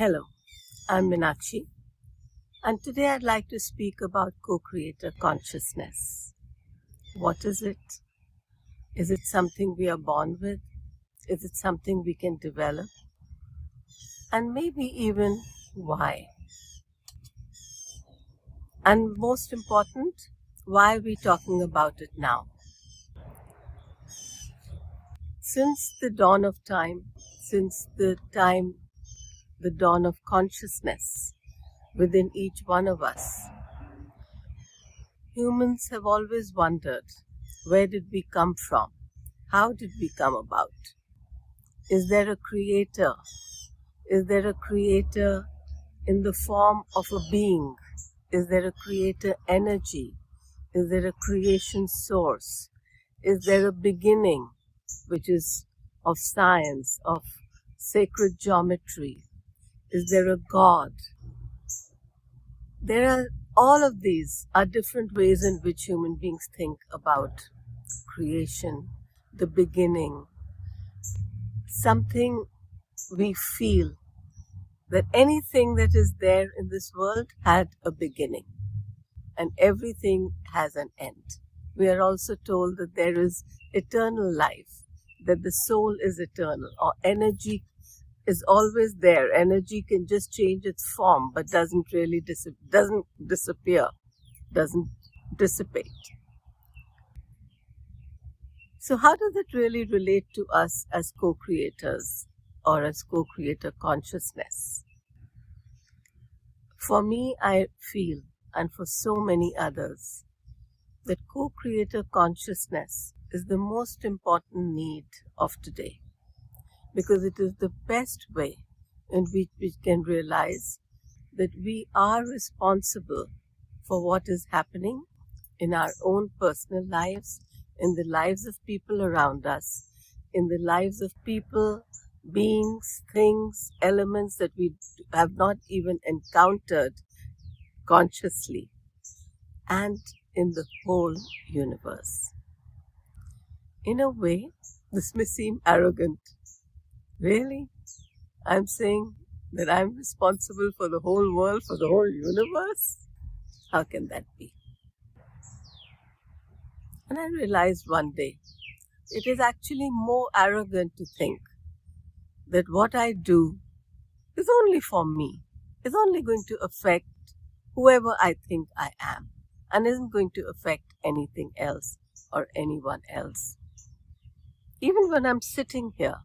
Hello, I'm Meenakshi, and today I'd like to speak about CoCreator Consciousness. What is it? Is it something we are born with? Is it something we can develop? And maybe even why? And most important, why are we talking about it now? Since the dawn of time, since the dawn of consciousness within each one of us, humans have always wondered, where did we come from? How did we come about? Is there a creator? Is there a creator in the form of a being? Is there a creator energy? Is there a creation source? Is there a beginning, which is of science, of sacred geometry? Is there a God? All of these are different ways in which human beings think about creation, the beginning. Something we feel that anything that is there in this world had a beginning, and everything has an end. We are also told that there is eternal life, that the soul is eternal, or energy is always there. Energy can just change its form, but doesn't disappear, doesn't dissipate. So how does it really relate to us as co-creators or as co-creator consciousness? For me, I feel, and for so many others, that co-creator consciousness is the most important need of today, because it is the best way in which we can realize that we are responsible for what is happening in our own personal lives, in the lives of people around us, in the lives of people, beings, things, elements that we have not even encountered consciously, and in the whole universe. In a way, this may seem arrogant. Really? I'm saying that I'm responsible for the whole world, for the whole universe? How can that be? And I realized one day, it is actually more arrogant to think that what I do is only for me, is only going to affect whoever I think I am, and isn't going to affect anything else or anyone else. Even when I'm sitting here,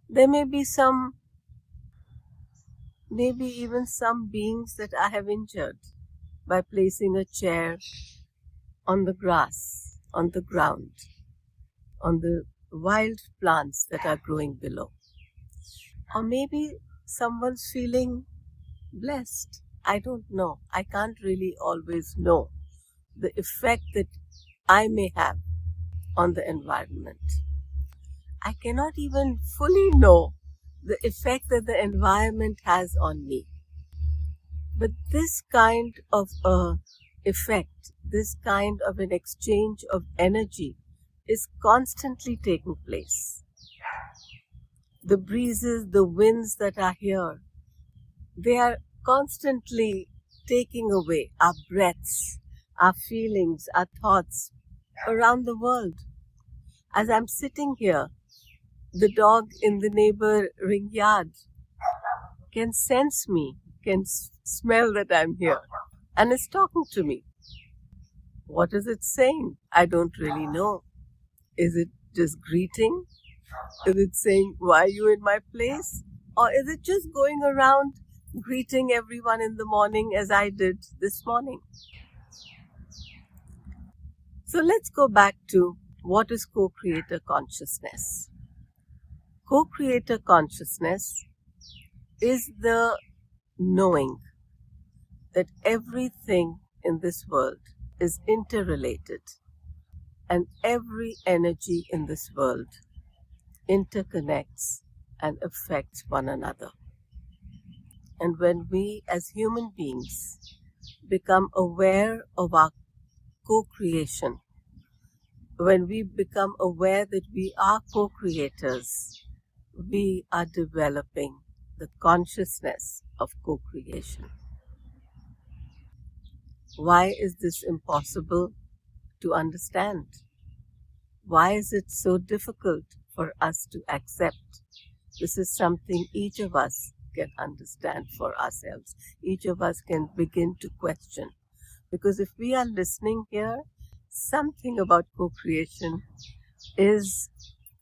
there may be even some beings that I have injured by placing a chair on the grass, on the ground, on the wild plants that are growing below. Or maybe someone's feeling blessed. I don't know. I can't really always know the effect that I may have on the environment. I cannot even fully know the effect that the environment has on me. But this kind of effect, this kind of an exchange of energy is constantly taking place. The breezes, the winds that are here, they are constantly taking away our breaths, our feelings, our thoughts around the world. As I'm sitting here, the dog in the neighboring yard can sense me, can smell that I'm here, and is talking to me. What is it saying? I don't really know. Is it just greeting? Is it saying, why are you in my place? Or is it just going around greeting everyone in the morning as I did this morning? So let's go back to what is co-creator consciousness. Co-creator consciousness is the knowing that everything in this world is interrelated, and every energy in this world interconnects and affects one another. And when we as human beings become aware of our co-creation, when we become aware that we are co-creators, we are developing the consciousness of co-creation. Why is this impossible to understand? Why is it so difficult for us to accept? This is something each of us can understand for ourselves. Each of us can begin to question. Because if we are listening here, something about co-creation is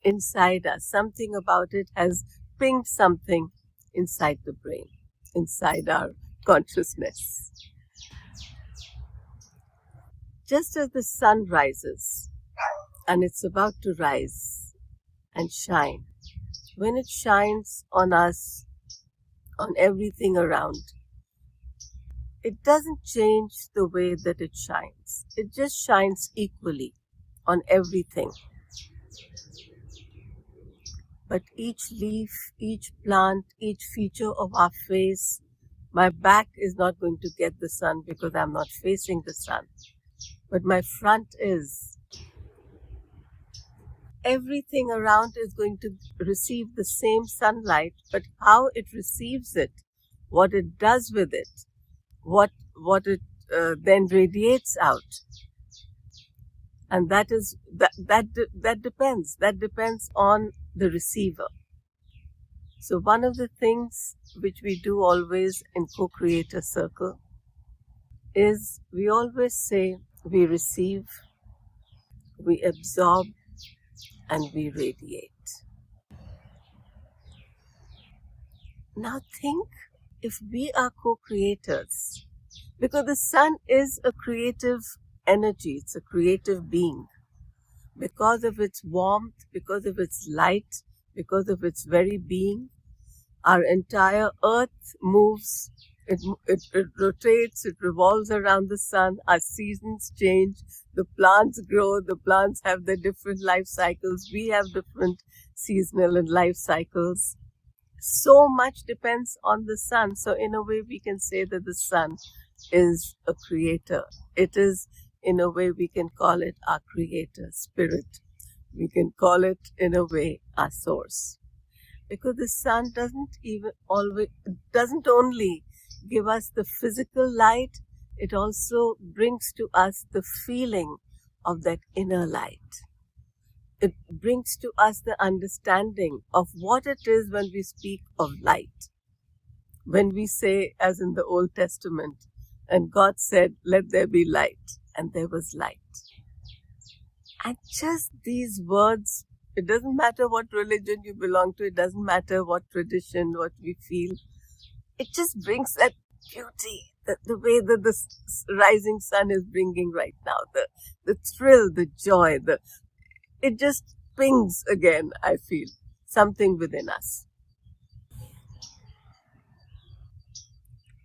inside us. Something about it has pinged something inside the brain, inside our consciousness. Just as the sun rises, and it's about to rise and shine, when it shines on us, on everything around, it doesn't change the way that it shines. It just shines equally on everything. But each leaf, each plant, each feature of our face, my back is not going to get the sun because I'm not facing the sun. But my front is. Everything around is going to receive the same sunlight, but how it receives it, what it does with it, what it then radiates out, and that depends on the receiver. So one of the things which we do always in CoCreator Circle is we always say we receive, we absorb, and we radiate. Now think, if we are co-creators, because the sun is a creative energy, it's a creative being. Because of its warmth, because of its light, because of its very being, our entire earth moves, it rotates, it revolves around the sun, our seasons change, the plants grow, the plants have their different life cycles, we have different seasonal and life cycles. So much depends on the sun. So in a way we can say that the sun is a creator. It is, in a way we can call it our creator spirit. We can call it in a way our source. Because the sun doesn't only give us the physical light, it also brings to us the feeling of that inner light. It brings to us the understanding of what it is when we speak of light. When we say, as in the Old Testament, and God said, "Let there be light," and there was light. And just these words, it doesn't matter what religion you belong to, it doesn't matter what tradition, what we feel, it just brings that beauty, the way that the rising sun is bringing right now, the thrill, the joy, it just pings again, I feel, something within us.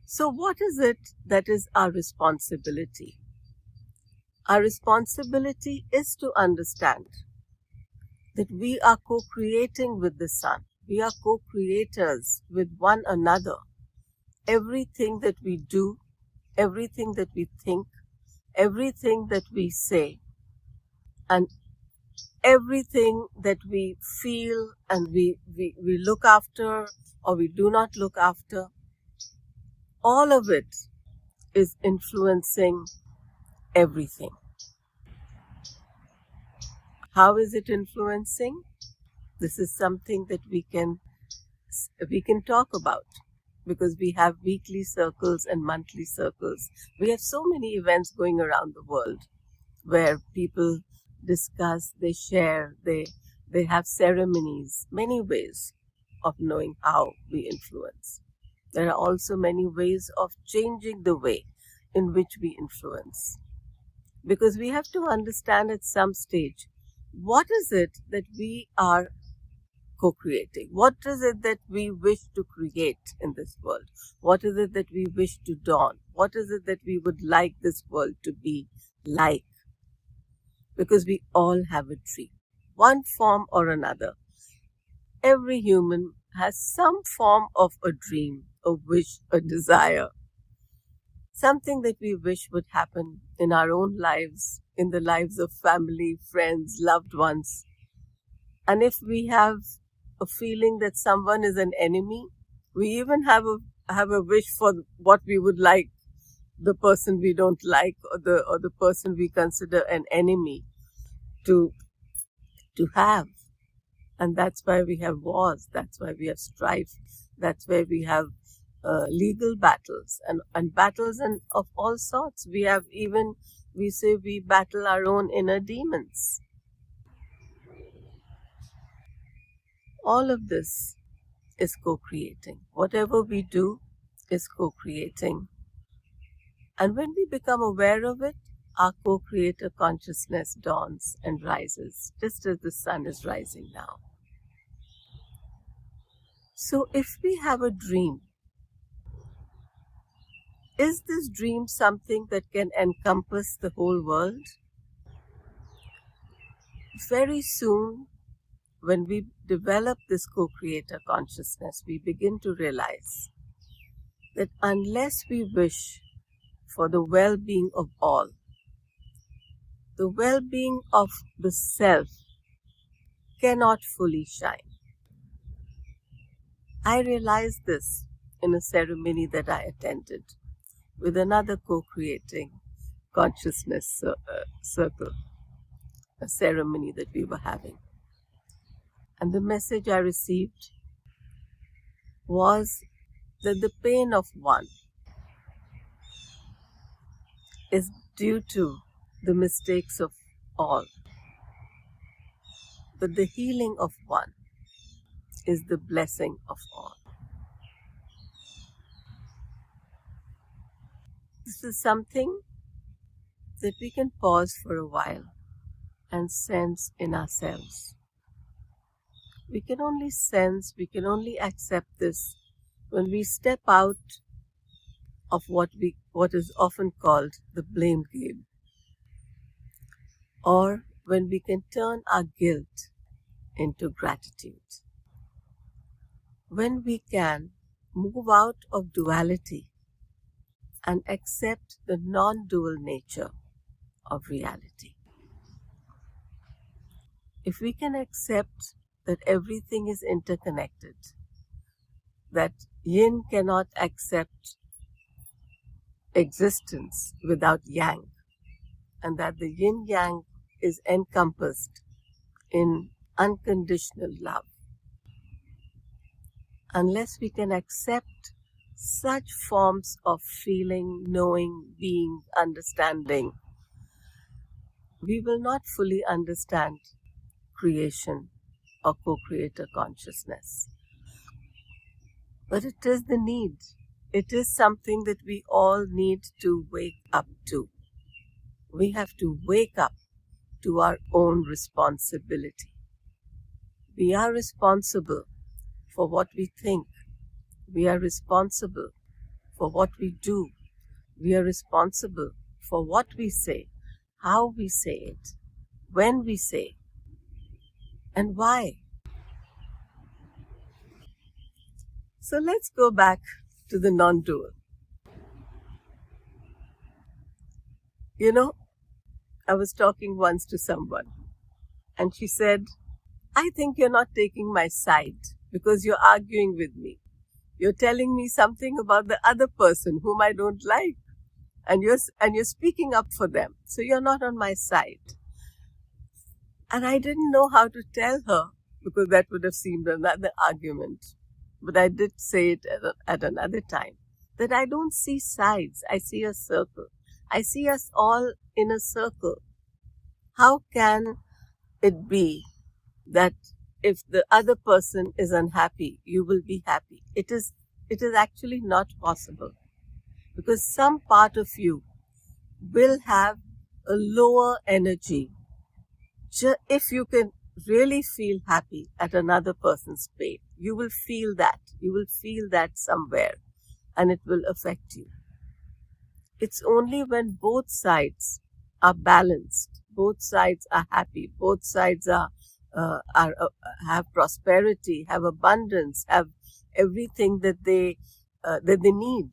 So what is it that is our responsibility? Our responsibility is to understand that we are co-creating with the sun. We are co-creators with one another. Everything that we do, everything that we think, everything that we say, and everything that we feel and we look after or we do not look after, all of it is influencing everything. How is it influencing? This is something that we can talk about, because we have weekly circles and monthly circles. We have so many events going around the world where people discuss, they share, they have ceremonies, many ways of knowing how we influence. There are also many ways of changing the way in which we influence. Because we have to understand at some stage, what is it that we are co-creating? What is it that we wish to create in this world? What is it that we wish to dawn? What is it that we would like this world to be like? Because we all have a dream, one form or another. Every human has some form of a dream, a wish, a desire. Something that we wish would happen in our own lives, in the lives of family, friends, loved ones. And if we have a feeling that someone is an enemy, We even have a wish for what we would like the person we don't like, or the person we consider an enemy to have. And that's why we have wars, that's why we have strife, that's why we have legal battles and battles and of all sorts. We say we battle our own inner demons. All of this is co-creating. Whatever we do is co-creating. And when we become aware of it, our co-creator consciousness dawns and rises, just as the sun is rising now. So if we have a dream, is this dream something that can encompass the whole world? Very soon, when we develop this co-creator consciousness, we begin to realize that unless we wish for the well-being of all, the well-being of the self cannot fully shine. I realized this in a ceremony that I attended with another co-creating consciousness circle, a ceremony that we were having. And the message I received was that the pain of one is due to the mistakes of all, but the healing of one is the blessing of all. This is something that we can pause for a while and sense in ourselves. We can only sense, we can only accept this when we step out of what is often called the blame game, or when we can turn our guilt into gratitude. When we can move out of duality and accept the non-dual nature of reality. If we can accept that everything is interconnected, that yin cannot accept existence without yang, and that the yin-yang is encompassed in unconditional love. Unless we can accept such forms of feeling, knowing, being, understanding, we will not fully understand creation or co-creator consciousness. But it is the need. It is something that we all need to wake up to. We have to wake up to our own responsibility. We are responsible for what we think. We are responsible for what we do. We are responsible for what we say, how we say it, when we say, and why. So let's go back to the non-dual. You know, I was talking once to someone, and she said, I think you're not taking my side because you're arguing with me. You're telling me something about the other person whom I don't like, and you're speaking up for them. So you're not on my side. And I didn't know how to tell her, because that would have seemed another argument. But I did say it at another time, that I don't see sides. I see a circle. I see us all in a circle. How can it be that if the other person is unhappy, you will be happy? It is actually not possible, because some part of you will have a lower energy. If you can really feel happy at another person's pain, you will feel that. You will feel that somewhere, and it will affect you. It's only when both sides are balanced, both sides are happy, both sides have prosperity, have abundance, have everything that they need.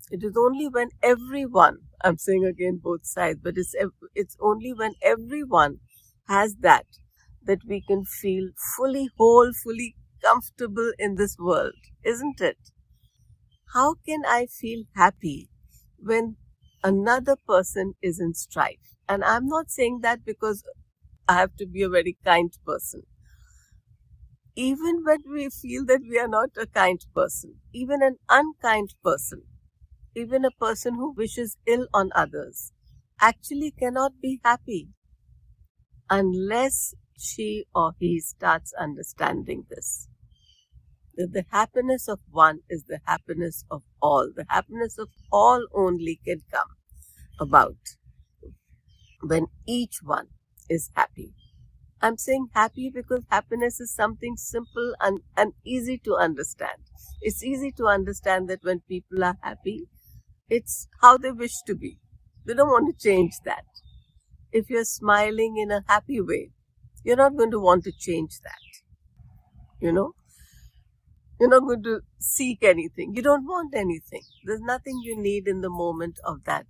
It is only when everyone, I'm saying again both sides, but it's only when everyone has that we can feel fully whole, fully comfortable in this world, isn't it? How can I feel happy when another person is in strife? And I'm not saying that because I have to be a very kind person. Even when we feel that we are not a kind person, even an unkind person, even a person who wishes ill on others, actually cannot be happy unless she or he starts understanding this. That the happiness of one is the happiness of all. The happiness of all only can come about when each one is happy. I'm saying happy because happiness is something simple and easy to understand. It's easy to understand that when people are happy, it's how they wish to be. They don't want to change that. If you're smiling in a happy way, you're not going to want to change that. You're not going to seek anything. You don't want anything. There's nothing you need in the moment of that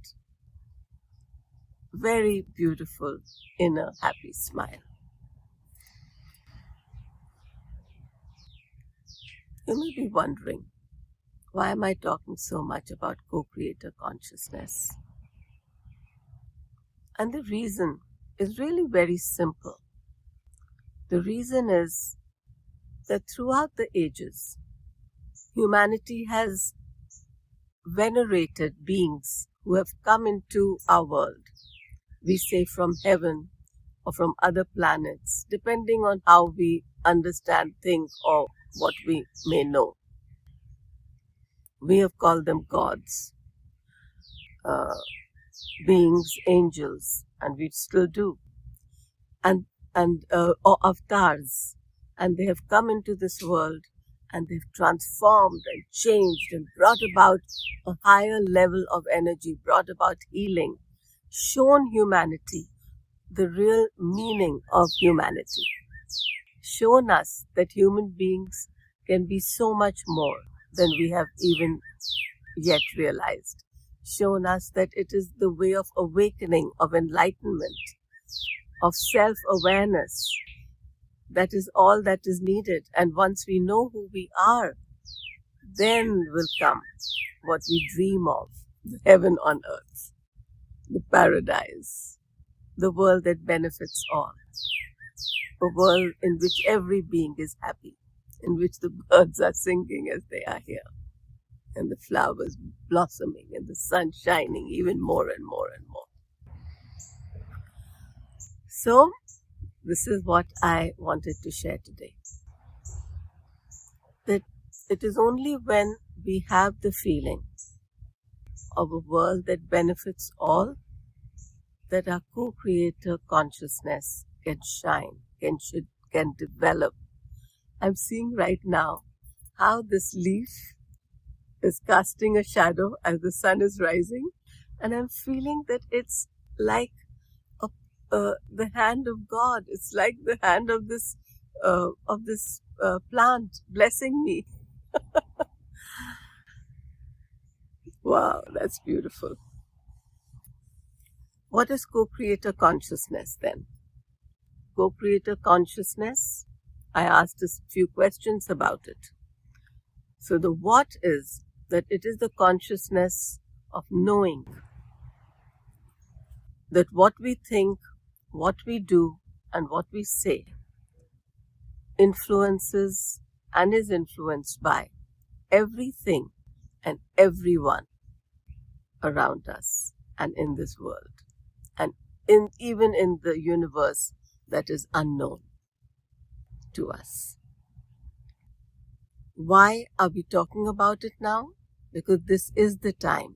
very beautiful inner happy smile. You may be wondering, why am I talking so much about co-creator consciousness? And the reason is really very simple. The reason is that throughout the ages, humanity has venerated beings who have come into our world. We say from heaven or from other planets, depending on how we understand things or what we may know. We have called them gods, beings, angels, and we still do, and or avatars, and they have come into this world and they've transformed and changed and brought about a higher level of energy, brought about healing, shown humanity the real meaning of humanity, shown us that human beings can be so much more than we have even yet realized, shown us that it is the way of awakening, of enlightenment, of self-awareness. That is all that is needed. And once we know who we are, then will come what we dream of, the heaven on earth, the paradise, the world that benefits all, a world in which every being is happy, in which the birds are singing as they are here, and the flowers blossoming, and the sun shining even more and more and more. So, this is what I wanted to share today. That it is only when we have the feeling of a world that benefits all that our co-creator consciousness can shine, can develop. I'm seeing right now how this leaf is casting a shadow as the sun is rising, and I'm feeling that it's like the hand of God. It's like the hand of this plant blessing me. Wow, that's beautiful. What is co-creator consciousness then? Co-creator consciousness, I asked a few questions about it. So the what is that it is the consciousness of knowing that what we think, what we do, and what we say influences and is influenced by everything and everyone around us and in this world, and even in the universe that is unknown to us. Why are we talking about it now? Because this is the time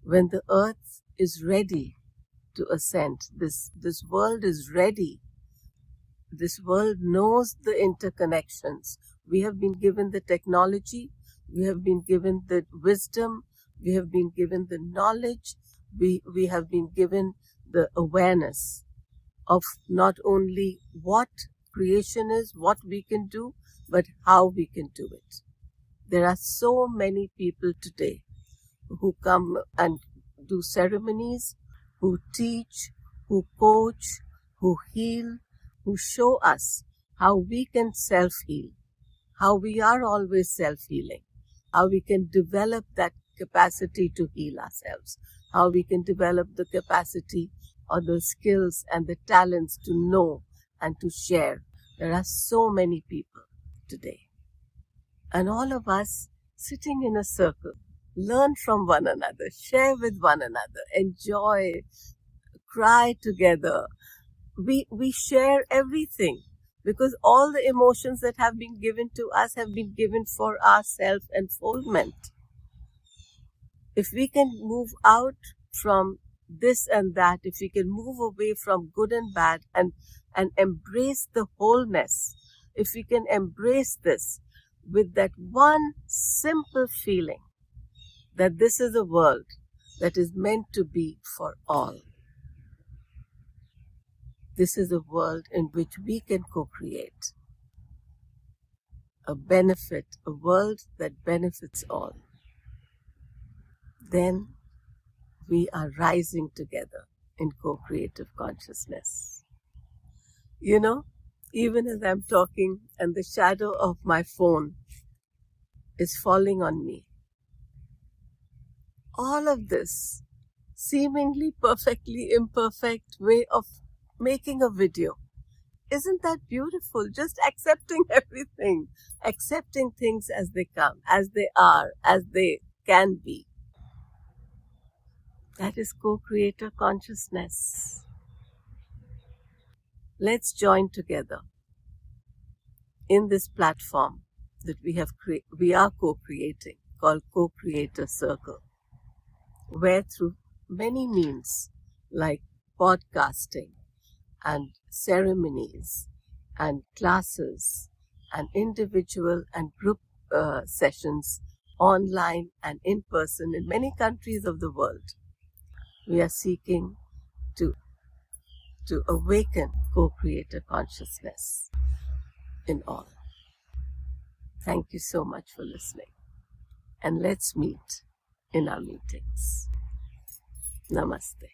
when the earth is ready to ascend. This world is ready. This world knows the interconnections. We have been given the technology, we have been given the wisdom, we have been given the knowledge, we have been given the awareness of not only what creation is, what we can do, but how we can do it. There are so many people today who come and do ceremonies, who teach, who coach, who heal, who show us how we can self-heal, how we are always self-healing, how we can develop that capacity to heal ourselves, how we can develop the capacity or the skills and the talents to know and to share. There are so many people today. And all of us sitting in a circle, learn from one another, share with one another, enjoy, cry together. We share everything, because all the emotions that have been given to us have been given for our self-enfoldment. If we can move out from this and that, if we can move away from good and bad and embrace the wholeness, if we can embrace this with that one simple feeling that this is a world that is meant to be for all. This is a world in which we can co-create a world that benefits all. Then we are rising together in co-creative consciousness. You know, even as I'm talking and the shadow of my phone is falling on me, all of this seemingly perfectly imperfect way of making a video. Isn't that beautiful? Just accepting everything, accepting things as they come, as they are, as they can be. That is co-creator consciousness. Let's join together in this platform that we are co-creating, called CoCreator Circle, where through many means like podcasting and ceremonies and classes and individual and group sessions online and in person in many countries of the world, we are seeking to awaken co-creator consciousness in all. Thank you so much for listening. And let's meet in our meetings. Namaste.